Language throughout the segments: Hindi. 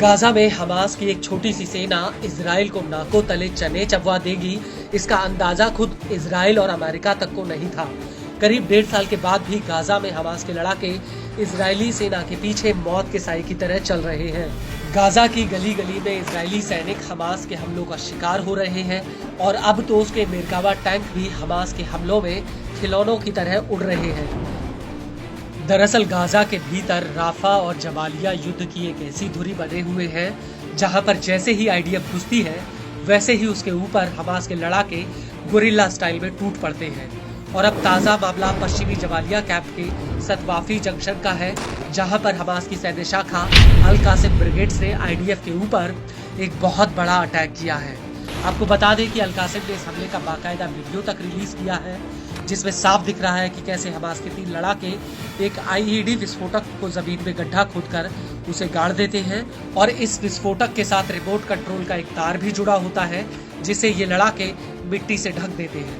गाजा में हमास की एक छोटी सी सेना इजराइल को नाकों तले चने चबवा देगी, इसका अंदाजा खुद इजराइल और अमेरिका तक को नहीं था। करीब 1.5 साल के बाद भी गाजा में हमास के लड़ाके इजरायली सेना के पीछे मौत के साए की तरह चल रहे हैं। गाजा की गली गली में इजरायली सैनिक हमास के हमलों का शिकार हो रहे हैं और अब तो उसके मेरकावा टैंक भी हमास के हमलों में खिलौनों की तरह उड़ रहे हैं। दरअसल गाजा के भीतर राफा और जबालिया युद्ध की एक ऐसी धुरी बने हुए हैं जहां पर जैसे ही आईडीएफ घुसती है वैसे ही उसके ऊपर हमास के लड़ाके गुरिल्ला स्टाइल में टूट पड़ते हैं। और अब ताज़ा मामला पश्चिमी जबालिया कैंप के सतवाफी जंक्शन का है, जहां पर हमास की सैन्य शाखा अल कासिम ब्रिगेड्स ने आईडीएफ के ऊपर एक बहुत बड़ा अटैक किया है। आपको बता दें कि अल कासिम ने इस हमले का बाकायदा वीडियो तक रिलीज किया है, जिसमें साफ दिख रहा है कि कैसे हमास के 3 लड़ाके एक आईईडी विस्फोटक को जमीन में गड्ढा खोदकर उसे गाड़ देते हैं और इस विस्फोटक के साथ रिमोट कंट्रोल का एक तार भी जुड़ा होता है, जिसे ये लड़ाके मिट्टी से ढक देते हैं।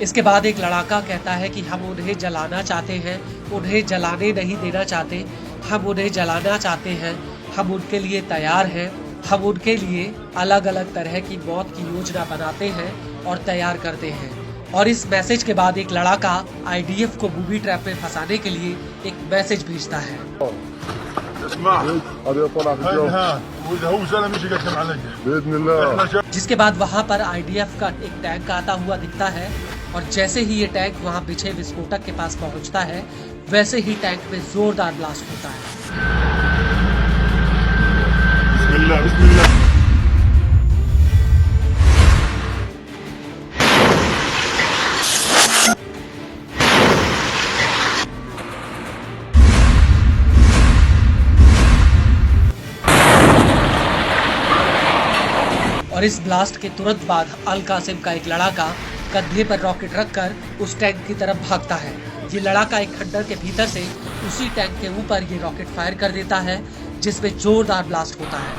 इसके बाद एक लड़ाका कहता है कि हम उन्हें जलाना चाहते हैं, उन्हें जलाने नहीं देना चाहते, हम उन्हें जलाना चाहते हैं, हम उनके लिए तैयार हैं, हम उनके लिए अलग अलग तरह की मौत की योजना बनाते हैं और तैयार करते हैं। और इस मैसेज के बाद एक लड़ाका आईडीएफ को बूबी ट्रैप में फंसाने के लिए एक मैसेज भेजता है। जिसके बाद वहाँ पर आईडीएफ का एक टैंक आता हुआ दिखता है और जैसे ही ये टैंक वहाँ बिछे विस्फोटक के पास पहुँचता है वैसे ही टैंक में जोरदार ब्लास्ट होता है। बिस्मिल्लाह। और इस ब्लास्ट के तुरंत बाद अल कासिम का एक लड़ाका कंधे पर रॉकेट रखकर उस टैंक की तरफ भागता है। ये लड़ाका एक खंडर के भीतर से उसी टैंक के ऊपर ये रॉकेट फायर कर देता है, जिसमें जोरदार ब्लास्ट होता है।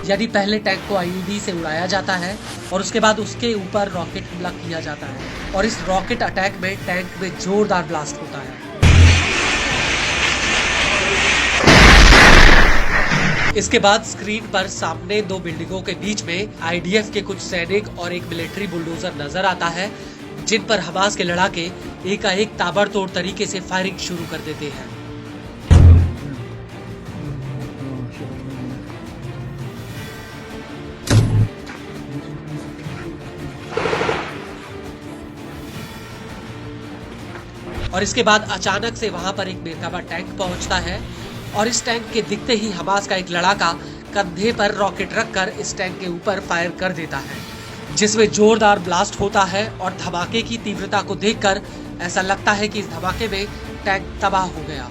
यानी पहले टैंक को आईईडी से उड़ाया जाता है और उसके बाद उसके ऊपर रॉकेट हमला किया जाता है और इस रॉकेट अटैक में टैंक में जोरदार ब्लास्ट होता है। इसके बाद स्क्रीन पर सामने 2 बिल्डिंगों के बीच में आईडीएफ के कुछ सैनिक और एक मिलिट्री बुलडोजर नजर आता है, जिन पर हमास के लड़ाके एकाएक ताबड़तोड़ तरीके से फायरिंग शुरू कर देते हैं। और इसके बाद अचानक से वहां पर एक मेरकावा टैंक पहुंचता है और इस टैंक के दिखते ही हमास का एक लड़ाका कंधे पर रॉकेट रखकर इस टैंक के ऊपर फायर कर देता है, जिसमें जोरदार ब्लास्ट होता है और धमाके की तीव्रता को देखकर ऐसा लगता है कि इस धमाके में टैंक तबाह हो गया।